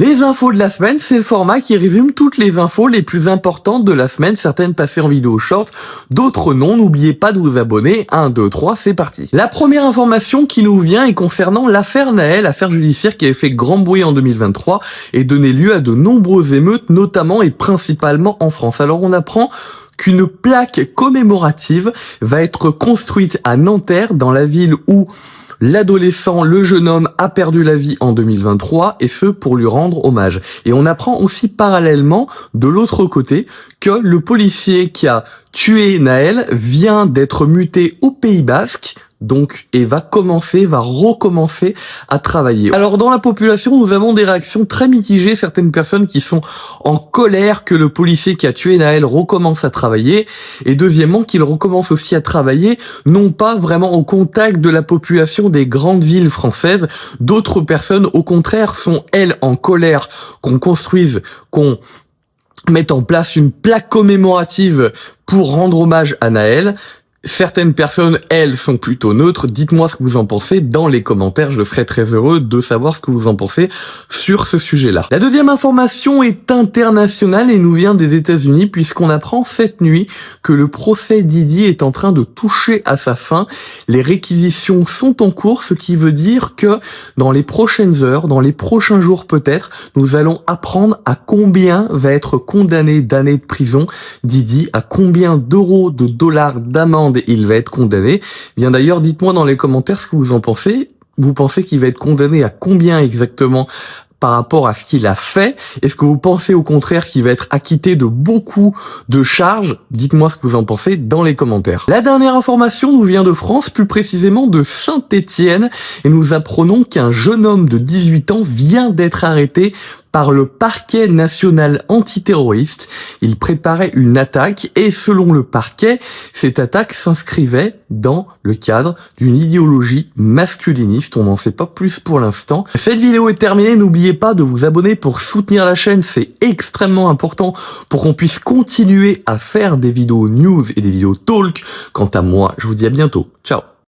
Les infos de la semaine, c'est le format qui résume toutes les infos les plus importantes de la semaine, certaines passées en vidéo short, d'autres non. N'oubliez pas de vous abonner. 1, 2, 3, c'est parti. La première information qui nous vient est concernant l'affaire Nahel, affaire judiciaire qui avait fait grand bruit en 2023 et donné lieu à de nombreuses émeutes, notamment et principalement en France. Alors on apprend qu'une plaque commémorative va être construite à Nanterre, dans la ville où l'adolescent, le jeune homme, a perdu la vie en 2023, et ce, pour lui rendre hommage. Et on apprend aussi parallèlement, de l'autre côté, que le policier qui a tué Nahel vient d'être muté au Pays Basque, donc, et va recommencer à travailler. Alors, dans la population, nous avons des réactions très mitigées, certaines personnes qui sont en colère que le policier qui a tué Nahel recommence à travailler, et deuxièmement, qu'il recommence aussi à travailler, non pas vraiment au contact de la population des grandes villes françaises. D'autres personnes, au contraire, sont, elles, en colère qu'on mette en place une plaque commémorative pour rendre hommage à Nahel. Certaines personnes, elles, sont plutôt neutres. Dites-moi ce que vous en pensez dans les commentaires. Je serais très heureux de savoir ce que vous en pensez sur ce sujet-là. La deuxième information est internationale et nous vient des États-Unis, puisqu'on apprend cette nuit que le procès Didi est en train de toucher à sa fin. Les réquisitions sont en cours, ce qui veut dire que dans les prochaines heures, dans les prochains jours peut-être, nous allons apprendre à combien va être condamné d'années de prison Didi, à combien d'euros, de dollars d'amende il va être condamné. Bien d'ailleurs, dites-moi dans les commentaires ce que vous en pensez. Vous pensez qu'il va être condamné à combien exactement par rapport à ce qu'il a fait? Est-ce que vous pensez au contraire qu'il va être acquitté de beaucoup de charges? Dites-moi ce que vous en pensez dans les commentaires. La dernière information nous vient de France, plus précisément de Saint-Étienne, et nous apprenons qu'un jeune homme de 18 ans vient d'être arrêté par le parquet national antiterroriste. Il préparait une attaque et selon le parquet, cette attaque s'inscrivait dans le cadre d'une idéologie masculiniste. On n'en sait pas plus pour l'instant. Cette vidéo est terminée. N'oubliez pas de vous abonner pour soutenir la chaîne. C'est extrêmement important pour qu'on puisse continuer à faire des vidéos news et des vidéos talk. Quant à moi, je vous dis à bientôt. Ciao.